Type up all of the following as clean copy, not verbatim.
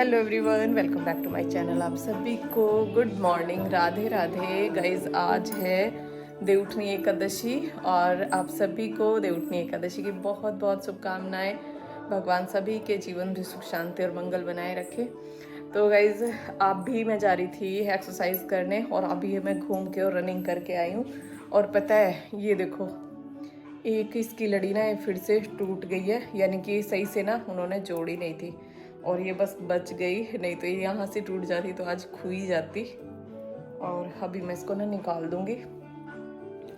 Hello everyone, welcome back to my channel. आप सभी को good morning, Radhe Radhe guys. आज है देवउठनी एकादशी और आप सभी को देवउठनी एकादशी की बहुत बहुत शुभकामनाएं। भगवान सभी के जीवन में सुख शांति और मंगल बनाए रखे। तो गाइज आप भी, मैं जा रही थी एक्सरसाइज करने और अभी मैं घूम के और रनिंग करके आई हूँ। और पता है, ये देखो, एक इसकी लड़ी ना फिर से टूट गई है, यानी कि सही से ना उन्होंने जोड़ी नहीं थी और ये बस बच गई, नहीं तो ये यहाँ से टूट जाती तो आज खो ही जाती। और अभी मैं इसको ना निकाल दूंगी।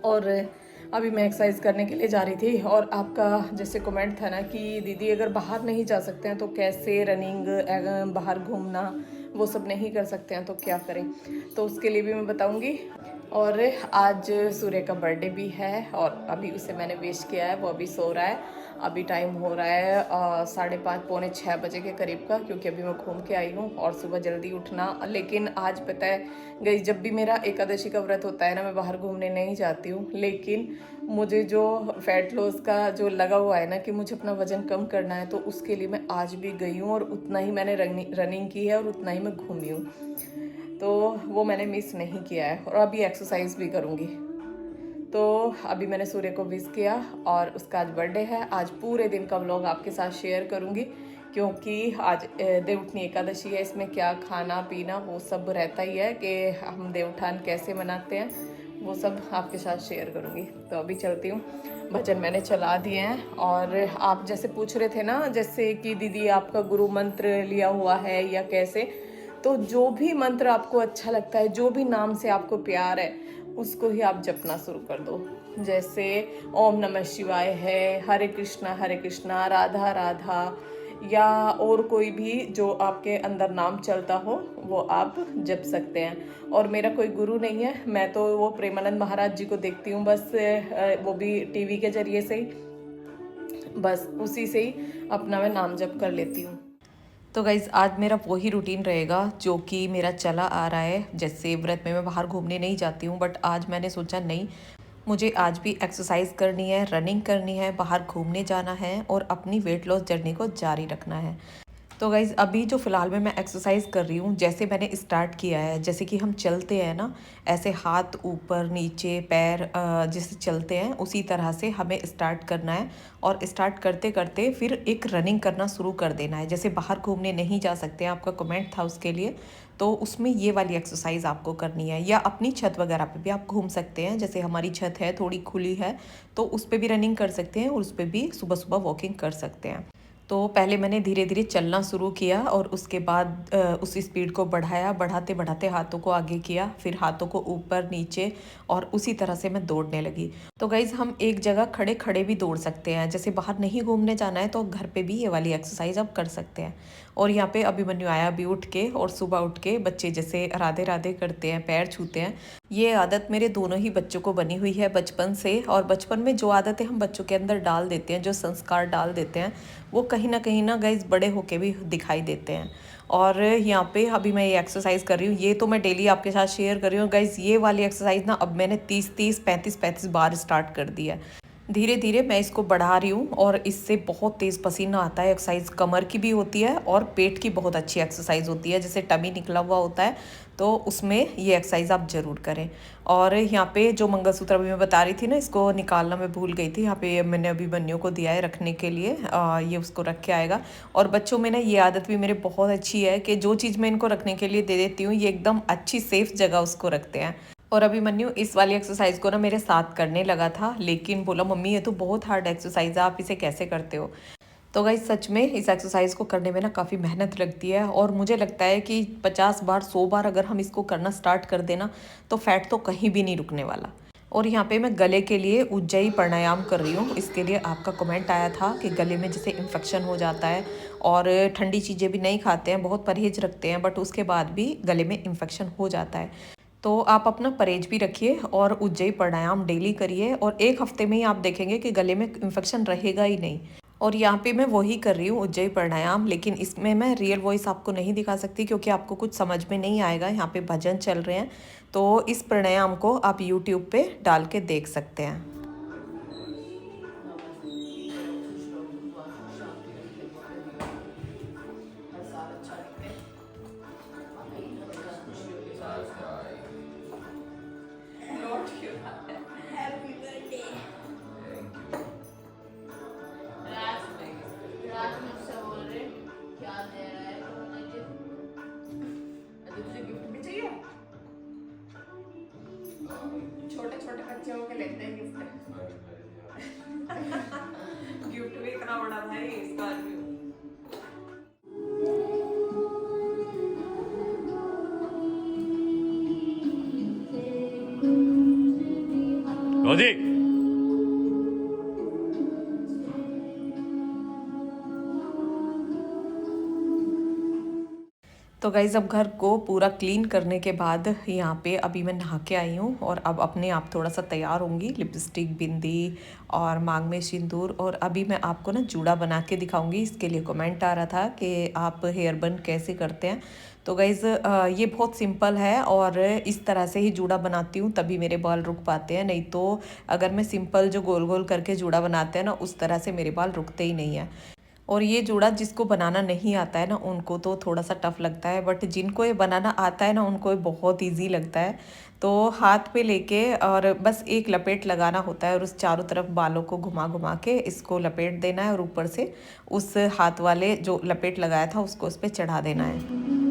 और अभी मैं एक्सरसाइज करने के लिए जा रही थी और आपका जैसे कमेंट था ना कि दीदी अगर बाहर नहीं जा सकते हैं तो कैसे रनिंग, बाहर घूमना वो सब नहीं कर सकते हैं तो क्या करें, तो उसके लिए भी मैं बताऊंगी। और आज सूर्य का बर्थडे भी है और अभी उसे मैंने विश किया है, वो अभी सो रहा है। अभी टाइम हो रहा है 5:30 पौने 6 बजे के करीब का, क्योंकि अभी मैं घूम के आई हूँ और सुबह जल्दी उठना। लेकिन आज पता है गई, जब भी मेरा एकादशी का व्रत होता है ना, मैं बाहर घूमने नहीं जाती हूँ, लेकिन मुझे जो फैट लॉस का जो लगा हुआ है ना कि मुझे अपना वजन कम करना है, तो उसके लिए मैं आज भी गई हूँ और उतना ही मैंने रनिंग की है और उतना ही मैं घूमी हूँ। तो वो मैंने मिस नहीं किया है और अभी एक्सरसाइज भी करूँगी। तो अभी मैंने सूर्य को विश किया और उसका आज बर्थडे है। आज पूरे दिन का व्लॉग आपके साथ शेयर करूँगी, क्योंकि आज देवउठनी एकादशी है। इसमें क्या खाना पीना वो सब रहता ही है कि हम देवउठान कैसे मनाते हैं, वो सब आपके साथ शेयर करूँगी। तो अभी चलती हूँ, भजन मैंने चला दिए हैं। और आप जैसे पूछ रहे थे ना, जैसे कि दीदी आपका गुरु मंत्र लिया हुआ है या कैसे, तो जो भी मंत्र आपको अच्छा लगता है, जो भी नाम से आपको प्यार है, उसको ही आप जपना शुरू कर दो। जैसे ओम नमः शिवाय है, हरे कृष्णा राधा राधा, या और कोई भी जो आपके अंदर नाम चलता हो वो आप जप सकते हैं। और मेरा कोई गुरु नहीं है, मैं तो वो प्रेमानंद महाराज जी को देखती हूँ बस, वो भी टीवी के जरिए से ही, बस उसी से ही अपना मैं नाम जप कर लेती हूँ। तो गाइज़ आज मेरा वही रूटीन रहेगा जो कि मेरा चला आ रहा है। जैसे व्रत में मैं बाहर घूमने नहीं जाती हूँ, बट आज मैंने सोचा नहीं, मुझे आज भी एक्सरसाइज करनी है, रनिंग करनी है, बाहर घूमने जाना है और अपनी वेट लॉस जर्नी को जारी रखना है। तो गाइज़ अभी जो फ़िलहाल में मैं एक्सरसाइज कर रही हूँ, जैसे मैंने स्टार्ट किया है, जैसे कि हम चलते हैं ना, ऐसे हाथ ऊपर नीचे पैर जैसे चलते हैं उसी तरह से हमें स्टार्ट करना है। और स्टार्ट करते करते फिर एक रनिंग करना शुरू कर देना है। जैसे बाहर घूमने नहीं जा सकते हैं, आपका कमेंट था उसके लिए, तो उसमें ये वाली एक्सरसाइज आपको करनी है। या अपनी छत वगैरह पे भी आप घूम सकते हैं, जैसे हमारी छत है थोड़ी खुली है तो उस पर भी रनिंग कर सकते हैं और उस पर भी सुबह सुबह वॉकिंग कर सकते हैं। तो पहले मैंने धीरे धीरे चलना शुरू किया और उसके बाद उस स्पीड को बढ़ाया, बढ़ाते बढ़ाते हाथों को आगे किया, फिर हाथों को ऊपर नीचे, और उसी तरह से मैं दौड़ने लगी। तो गाइज़ हम एक जगह खड़े खड़े भी दौड़ सकते हैं। जैसे बाहर नहीं घूमने जाना है तो घर पे भी ये वाली एक्सरसाइज आप कर सकते हैं। और यहाँ पे अभिमन्यु आया अभी उठ के, और सुबह उठ के बच्चे जैसे राधे राधे करते हैं, पैर छूते हैं। ये आदत मेरे दोनों ही बच्चों को बनी हुई है बचपन से। और बचपन में जो आदतें हम बच्चों के अंदर डाल देते हैं, जो संस्कार डाल देते हैं, वो कहीं ना गाइज बड़े होके भी दिखाई देते हैं। और यहाँ पे अभी मैं ये एक्सरसाइज कर रही हूँ, ये तो मैं डेली आपके साथ शेयर कर रही हूँ गाइज। ये वाली एक्सरसाइज ना अब मैंने 30 35 बार स्टार्ट कर दी है। धीरे धीरे मैं इसको बढ़ा रही हूँ और इससे बहुत तेज़ पसीना आता है। एक्सरसाइज कमर की भी होती है और पेट की बहुत अच्छी एक्सरसाइज होती है, जैसे टमी निकला हुआ होता है, तो उसमें ये एक्सरसाइज आप ज़रूर करें। और यहाँ पे जो मंगलसूत्र अभी मैं बता रही थी ना, इसको निकालना मैं भूल गई थी। यहाँ पे मैंने अभी बन्नियों को दिया है रखने के लिए, ये उसको रख के आएगा। और बच्चों में ना ये आदत भी मेरे बहुत अच्छी है कि जो चीज़ मैं इनको रखने के लिए दे देती हूँ, ये एकदम अच्छी सेफ जगह उसको रखते हैं। और अभिमन्यु इस वाली एक्सरसाइज को ना मेरे साथ करने लगा था, लेकिन बोला मम्मी ये तो बहुत हार्ड एक्सरसाइज है, आप इसे कैसे करते हो। तो गाइस सच में इस एक्सरसाइज को करने में ना काफ़ी मेहनत लगती है, और मुझे लगता है कि 50 बार 100 बार अगर हम इसको करना स्टार्ट कर देना तो फैट तो कहीं भी नहीं रुकने वाला। और यहाँ पे मैं गले के लिए उज्जयी प्राणायाम कर रही हूँ। इसके लिए आपका कमेंट आया था कि गले में जैसे इन्फेक्शन हो जाता है और ठंडी चीज़ें भी नहीं खाते हैं, बहुत परहेज रखते हैं, बट उसके बाद भी गले में इन्फेक्शन हो जाता है। तो आप अपना परहेज भी रखिए और उज्जयी प्राणायाम डेली करिए, और 1 हफ्ते में ही आप देखेंगे कि गले में इन्फेक्शन रहेगा ही नहीं। और यहाँ पे मैं वही कर रही हूँ उज्जयी प्राणायाम, लेकिन इसमें मैं रियल वॉइस आपको नहीं दिखा सकती क्योंकि आपको कुछ समझ में नहीं आएगा। यहाँ पे भजन चल रहे हैं, तो इस प्राणायाम को आप यूट्यूब पे डाल के देख सकते हैं। होना भाई स्कॉर्पियो। रोजी तो गाइज़ अब घर को पूरा क्लीन करने के बाद यहाँ पे अभी मैं नहा के आई हूँ और अब अपने आप थोड़ा सा तैयार होंगी, लिपस्टिक, बिंदी और मांग में सिंदूर। और अभी मैं आपको ना जूड़ा बना के दिखाऊंगी। इसके लिए कमेंट आ रहा था कि आप हेयर बन कैसे करते हैं। तो गाइज़ ये बहुत सिंपल है और इस तरह से ही जूड़ा बनाती हूँ तभी मेरे बाल रुक पाते हैं, नहीं तो अगर मैं सिंपल जो गोल गोल करके जूड़ा बनाते हैं ना उस तरह से मेरे बाल रुकते ही नहीं है। और ये जूड़ा जिसको बनाना नहीं आता है ना उनको तो थोड़ा सा टफ लगता है, बट जिनको ये बनाना आता है ना उनको ये बहुत इजी लगता है। तो हाथ पे लेके और बस एक लपेट लगाना होता है और उस चारों तरफ बालों को घुमा घुमा के इसको लपेट देना है और ऊपर से उस हाथ वाले जो लपेट लगाया था उसको उस पर चढ़ा देना है।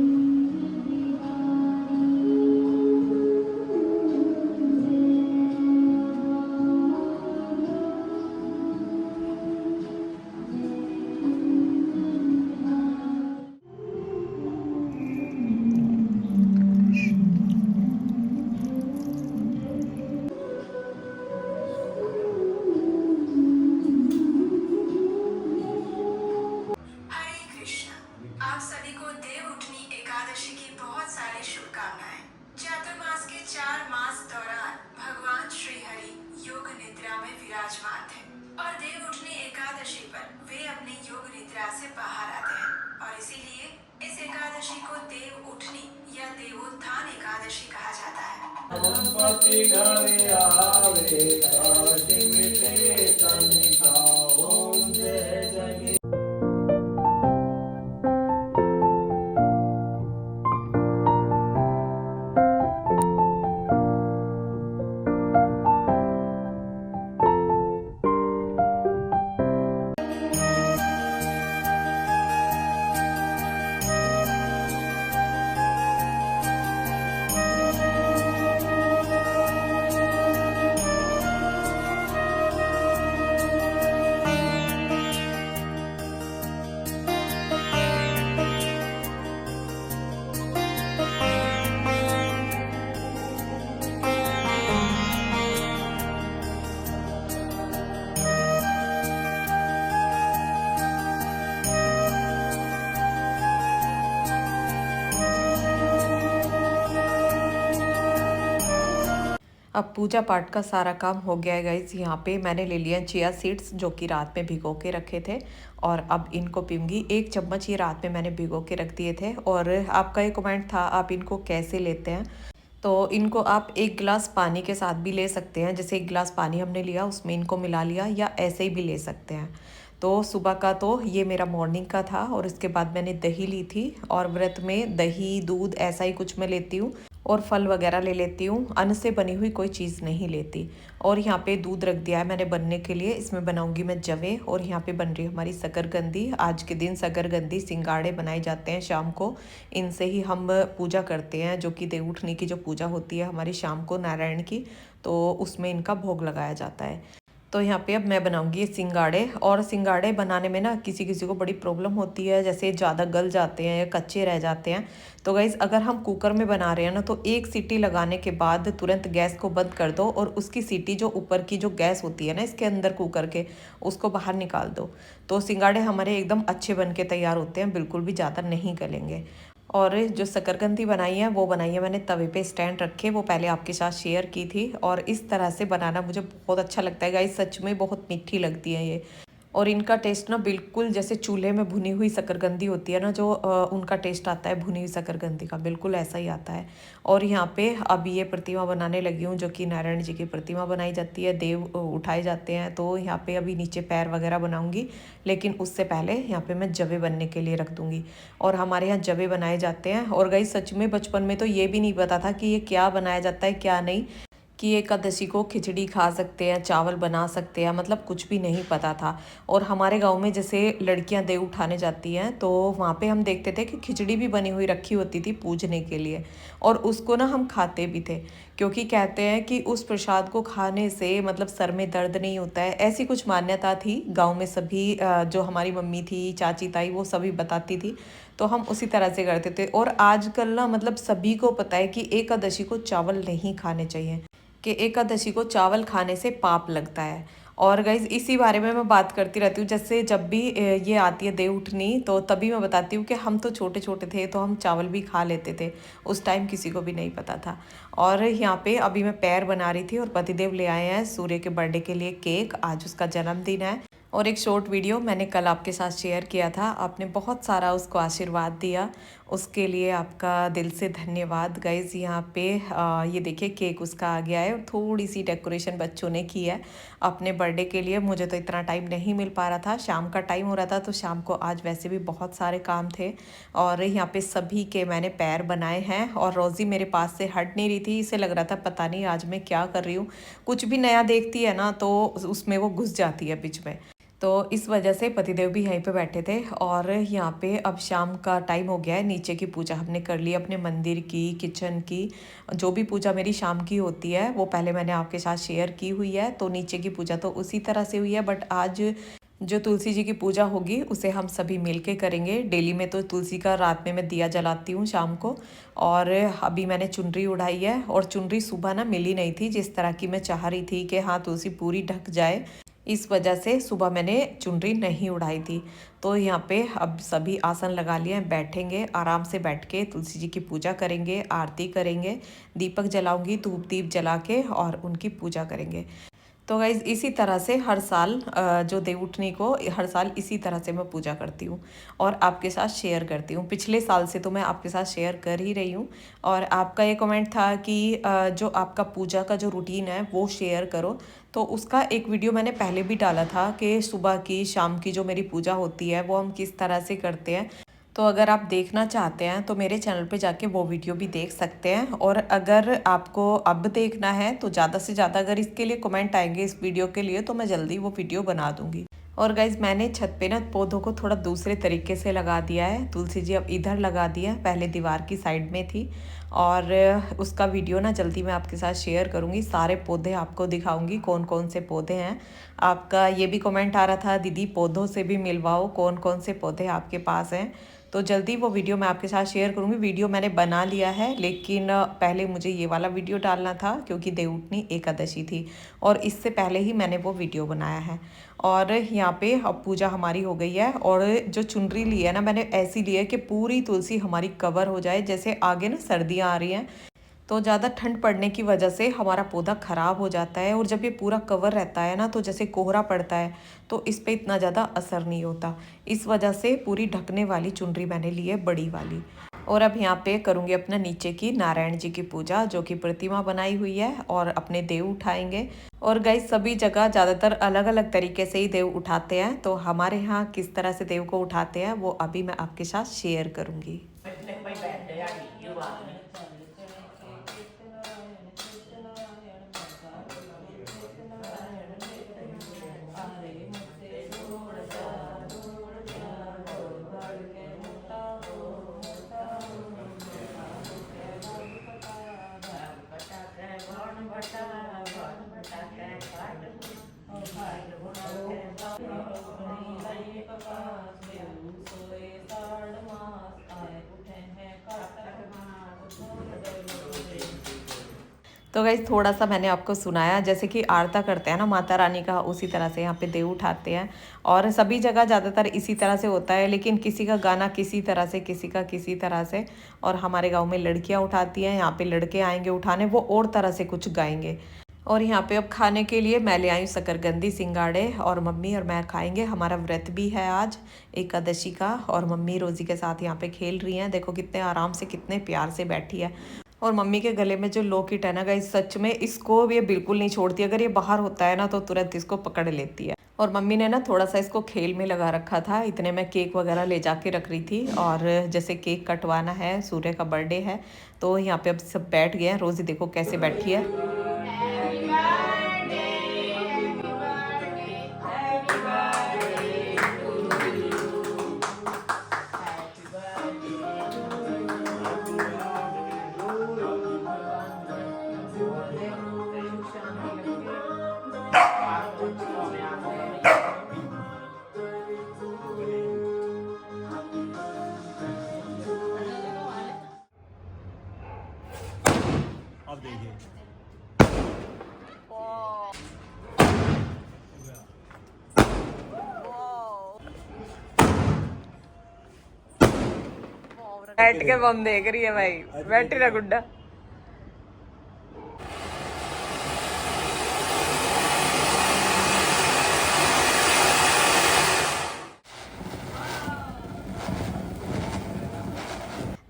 आप सभी को देव उठनी एकादशी की बहुत सारी शुभकामनाएं। चातुर्मास के 4 मास दौरान भगवान श्री हरि योग निद्रा में विराजमान थे और देव उठनी एकादशी पर वे अपनी योग निद्रा से बाहर आते हैं और इसीलिए इस एकादशी को देव उठनी या देवोत्थान एकादशी कहा जाता है। अब पूजा पाठ का सारा काम हो गया है गाइज। यहाँ पे मैंने ले लिया चिया सीड्स जो कि रात में भिगो के रखे थे और अब इनको पीऊँगी। 1 चम्मच ये रात में मैंने भिगो के रख दिए थे। और आपका ये कमेंट था आप इनको कैसे लेते हैं, तो इनको आप 1 गिलास पानी के साथ भी ले सकते हैं। जैसे 1 गिलास पानी हमने लिया उसमें इनको मिला लिया, या ऐसे ही भी ले सकते हैं। तो सुबह का तो ये मेरा मॉर्निंग का था और इसके बाद मैंने दही ली थी और व्रत में दही दूध ऐसा ही कुछ मैं लेती हूँ और फल वगैरह ले लेती हूँ। अन्न से बनी हुई कोई चीज़ नहीं लेती। और यहाँ पे दूध रख दिया है मैंने बनने के लिए। इसमें बनाऊंगी मैं जवे और यहाँ पे बन रही है हमारी शकरकंदी। आज के दिन शकरकंदी सिंगाड़े बनाए जाते हैं शाम को। इनसे ही हम पूजा करते हैं, जो कि देव उठनी की जो पूजा होती है हमारी शाम को नारायण की, तो उसमें इनका भोग लगाया जाता है। तो यहाँ पे अब मैं बनाऊंगी सिंगाड़े। और सिंगाड़े बनाने में ना किसी किसी को बड़ी प्रॉब्लम होती है, जैसे ज़्यादा गल जाते हैं या कच्चे रह जाते हैं। तो गाइज़ अगर हम कुकर में बना रहे हैं ना तो 1 सीटी लगाने के बाद तुरंत गैस को बंद कर दो और उसकी सीटी जो ऊपर की जो गैस होती है ना इसके अंदर कुकर के, उसको बाहर निकाल दो। तो सिंगाड़े हमारे एकदम अच्छे बन के तैयार होते हैं, बिल्कुल भी ज़्यादा नहीं गलेंगे। और जो शकरकंदी बनाई है वो बनाई है मैंने तवे पे स्टैंड रखे, वो पहले आपके साथ शेयर की थी। और इस तरह से बनाना मुझे बहुत अच्छा लगता है गाइस, सच में बहुत मीठी लगती है ये। और इनका टेस्ट ना बिल्कुल जैसे चूल्हे में भुनी हुई शकरकंदी होती है ना, जो उनका टेस्ट आता है भुनी हुई शकरकंदी का, बिल्कुल ऐसा ही आता है। और यहाँ पे अभी ये प्रतिमा बनाने लगी हूँ, जो कि नारायण जी की प्रतिमा बनाई जाती है, देव उठाए जाते हैं। तो यहाँ पे अभी नीचे पैर वगैरह बनाऊंगी, लेकिन उससे पहले यहाँ पे मैं जवे बनने के लिए रख दूंगी। और हमारे यहाँ जवे बनाए जाते हैं। और गाइस सच में बचपन में तो ये भी नहीं पता था कि ये क्या बनाया जाता है क्या नहीं, कि एकादशी को खिचड़ी खा सकते हैं, चावल बना सकते हैं, मतलब कुछ भी नहीं पता था। और हमारे गांव में जैसे लड़कियां देव उठाने जाती हैं तो वहाँ पे हम देखते थे कि खिचड़ी भी बनी हुई रखी होती थी पूजने के लिए, और उसको ना हम खाते भी थे, क्योंकि कहते हैं कि उस प्रसाद को खाने से मतलब सर में दर्द नहीं होता है। ऐसी कुछ मान्यता थी गाँव में। सभी जो हमारी मम्मी थी, चाची ताई, वो सभी बताती थी, तो हम उसी तरह से करते थे। और आजकल ना मतलब सभी को पता है कि एकादशी को चावल नहीं खाने चाहिए, कि एकादशी को चावल खाने से पाप लगता है। और गाइज इसी बारे में मैं बात करती रहती हूँ, जैसे जब भी ये आती है देव उठनी, तो तभी मैं बताती हूँ कि हम तो छोटे छोटे थे तो हम चावल भी खा लेते थे, उस टाइम किसी को भी नहीं पता था। और यहाँ पे अभी मैं पैर बना रही थी और पतिदेव ले आए हैं सूर्य के बर्थडे के लिए केक, आज उसका जन्मदिन है। और एक शॉर्ट वीडियो मैंने कल आपके साथ शेयर किया था, आपने बहुत सारा उसको आशीर्वाद दिया, उसके लिए आपका दिल से धन्यवाद। गाइज़ यहाँ पे ये देखिए केक उसका आ गया है, और थोड़ी सी डेकोरेशन बच्चों ने की है अपने बर्थडे के लिए। मुझे तो इतना टाइम नहीं मिल पा रहा था, शाम का टाइम हो रहा था, तो शाम को आज वैसे भी बहुत सारे काम थे। और यहाँ पे सभी के मैंने पैर बनाए हैं, और रोज़ी मेरे पास से हट नहीं रही थी, इसे लग रहा था पता नहीं आज मैं क्या कर रही हूँ। कुछ भी नया देखती है ना तो उसमें वो घुस जाती है बीच में, तो इस वजह से पतिदेव भी यहीं पे बैठे थे। और यहाँ पे अब शाम का टाइम हो गया है, नीचे की पूजा हमने कर ली, अपने मंदिर की, किचन की, जो भी पूजा मेरी शाम की होती है वो पहले मैंने आपके साथ शेयर की हुई है। तो नीचे की पूजा तो उसी तरह से हुई है, बट आज जो तुलसी जी की पूजा होगी उसे हम सभी मिल के करेंगे। डेली में तो तुलसी का रात में मैं दिया जलाती हूँ शाम को, और अभी मैंने चुनरी उड़ाई है। और चुनरी सुबह ना मिली नहीं थी जिस तरह की मैं चाह रही थी कि हाँ तुलसी पूरी ढक जाए, इस वजह से सुबह मैंने चुनरी नहीं उड़ाई थी। तो यहाँ पे अब सभी आसन लगा लिए हैं, बैठेंगे आराम से, बैठ के तुलसी जी की पूजा करेंगे, आरती करेंगे, दीपक जलाऊंगी धूप दीप जला के, और उनकी पूजा करेंगे। तो गाइज़ इसी तरह से हर साल जो देवउठनी को हर साल इसी तरह से मैं पूजा करती हूँ और आपके साथ शेयर करती हूँ। पिछले साल से तो मैं आपके साथ शेयर कर ही रही हूँ। और आपका ये कमेंट था कि जो आपका पूजा का जो रूटीन है वो शेयर करो, तो उसका एक वीडियो मैंने पहले भी डाला था कि सुबह की शाम की जो मेरी पूजा होती है वो हम किस तरह से करते हैं। तो अगर आप देखना चाहते हैं तो मेरे चैनल पे जाके वो वीडियो भी देख सकते हैं। और अगर आपको अब देखना है तो ज़्यादा से ज़्यादा अगर इसके लिए कमेंट आएंगे इस वीडियो के लिए तो मैं जल्दी वो वीडियो बना दूँगी। और गाइज़ मैंने छत पे ना पौधों को थोड़ा दूसरे तरीके से लगा दिया है। तुलसी जी अब इधर लगा दी है, पहले दीवार की साइड में थी, और उसका वीडियो ना जल्दी मैं आपके साथ शेयर करूँगी। सारे पौधे आपको दिखाऊंगी कौन कौन से पौधे हैं। आपका ये भी कमेंट आ रहा था दीदी पौधों से भी मिलवाओ, कौन कौन से पौधे आपके पास हैं, तो जल्दी वो वीडियो मैं आपके साथ शेयर करूँगी। वीडियो मैंने बना लिया है, लेकिन पहले मुझे ये वाला वीडियो डालना था क्योंकि देवउठनी एकादशी थी, और इससे पहले ही मैंने वो वीडियो बनाया है। और यहाँ पे अब पूजा हमारी हो गई है, और जो चुनरी ली है ना मैंने ऐसी ली है कि पूरी तुलसी हमारी कवर हो जाए। जैसे आगे ना सर्दियाँ आ रही हैं तो ज़्यादा ठंड पड़ने की वजह से हमारा पौधा ख़राब हो जाता है, और जब ये पूरा कवर रहता है ना तो जैसे कोहरा पड़ता है तो इस पे इतना ज़्यादा असर नहीं होता। इस वजह से पूरी ढकने वाली चुनरी मैंने ली है, बड़ी वाली। और अब यहाँ पे करूँगी अपना नीचे की नारायण जी की पूजा, जो कि प्रतिमा बनाई हुई है, और अपने देव उठाएंगे। और गाइस सभी जगह ज़्यादातर अलग अलग तरीके से ही देव उठाते हैं, तो हमारे यहाँ किस तरह से देव को उठाते हैं वो अभी मैं आपके साथ शेयर करूँगी। तो गाइस थोड़ा सा मैंने आपको सुनाया, जैसे कि आरता करते हैं ना माता रानी का, उसी तरह से यहाँ पे देव उठाते हैं। और सभी जगह ज़्यादातर इसी तरह से होता है, लेकिन किसी का गाना किसी तरह से, किसी का किसी तरह से। और हमारे गाँव में लड़कियाँ उठाती हैं, यहाँ पे लड़के आएंगे उठाने, वो और तरह से कुछ गाएंगे। और यहाँ पे अब खाने के लिए मैं ले आई हूँ शकरकंदी सिंगाड़े, और मम्मी और मैं खाएंगे। हमारा व्रत भी है आज एकादशी का, और मम्मी रोज़ी के साथ यहाँ पे खेल रही हैं। देखो कितने आराम से, कितने प्यार से बैठी है। और मम्मी के गले में जो लॉकेट है ना गाइस, सच में इसको ये बिल्कुल नहीं छोड़ती। अगर ये बाहर होता है ना तो तुरंत इसको पकड़ लेती है। और मम्मी ने ना थोड़ा सा इसको खेल में लगा रखा था, इतने में केक वगैरह ले जाके रख रही थी। और जैसे केक कटवाना है, सूर्य का बर्थडे है, तो यहाँ पे अब सब बैठ गए हैं। रोज़ी देखो कैसे बैठी है। बैठ के बम देख रही है भाई, बैठी रहा गुड्डा।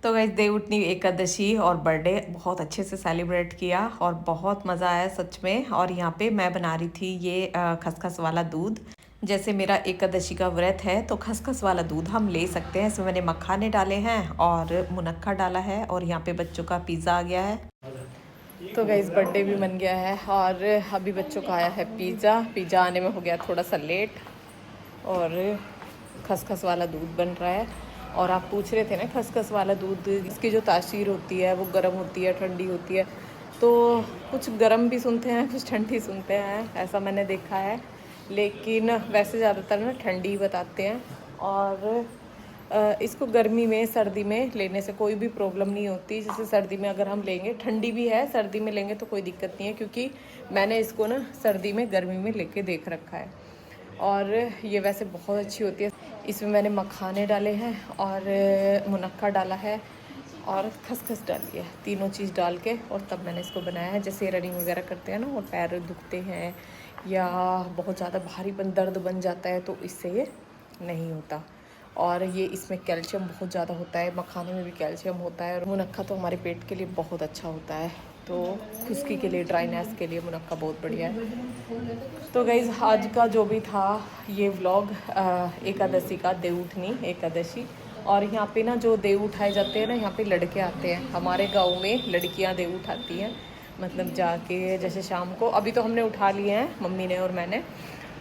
तो गाइस देवउठनी एकादशी और बर्थडे बहुत अच्छे से सेलिब्रेट किया और बहुत मज़ा आया सच में। और यहाँ पे मैं बना रही थी ये खसखस वाला दूध। जैसे मेरा एकादशी का व्रत है तो खसखस वाला दूध हम ले सकते हैं। इसमें मैंने मखाने डाले हैं और मुनक्का डाला है और यहाँ पे बच्चों का पिज़्ज़ा आ गया है। तो गाइस बर्थडे भी बन गया है और अभी बच्चों का आया है पिज़्ज़ा आने में हो गया थोड़ा सा लेट। और खसखस वाला दूध बन रहा है। और आप पूछ रहे थे ना खसखस वाला दूध, इसकी जो तासीर होती है वो गर्म होती है, ठंडी होती है। तो कुछ गर्म भी सुनते हैं, कुछ ठंडी सुनते हैं, ऐसा मैंने देखा है। लेकिन वैसे ज़्यादातर ना ठंडी ही बताते हैं। और इसको गर्मी में सर्दी में लेने से कोई भी प्रॉब्लम नहीं होती। जैसे सर्दी में अगर हम लेंगे, ठंडी भी है, सर्दी में लेंगे तो कोई दिक्कत नहीं है, क्योंकि मैंने इसको ना सर्दी में गर्मी में लेके देख रखा है। और ये वैसे बहुत अच्छी होती है। इसमें मैंने मखाने डाले हैं और मुनक्का डाला है और खसखस डाली है, तीनों चीज़ डाल के और तब मैंने इसको बनाया है। जैसे रनिंग वगैरह करते हैं ना और पैर दुखते हैं या बहुत ज़्यादा भारीपन दर्द बन जाता है तो इससे ये नहीं होता। और ये इसमें कैल्शियम बहुत ज़्यादा होता है, मखाने में भी कैल्शियम होता है। और मुनक्का तो हमारे पेट के लिए बहुत अच्छा होता है, तो खुश्की के लिए, ड्राइनेस के लिए मुनक्का बहुत बढ़िया है। तो गाइज़ आज का जो भी था ये व्लॉग एकादशी का, देवउठनी एकादशी। और यहाँ पे ना जो देव उठाए जाते हैं ना, यहाँ पे लड़के आते हैं। हमारे गांव में लड़कियाँ देव उठाती हैं, मतलब जाके जैसे शाम को, अभी तो हमने उठा लिए हैं मम्मी ने और मैंने,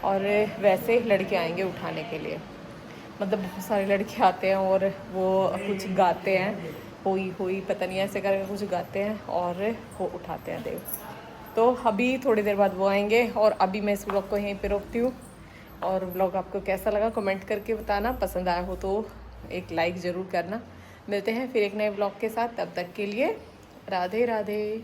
और वैसे लड़के आएंगे उठाने के लिए। मतलब बहुत सारे लड़के आते हैं और वो कुछ गाते हैं, होई होई पता नहीं ऐसे करके कुछ गाते हैं और वो उठाते हैं देव। तो अभी थोड़ी देर बाद वो आएंगे और अभी मैं इस व्लॉग को यहीं पे रोकती हूँ। और व्लॉग आपको कैसा लगा कमेंट करके बताना, पसंद आया हो तो एक लाइक ज़रूर करना। मिलते हैं फिर एक नए व्लॉग के साथ, तब तक के लिए राधे राधे।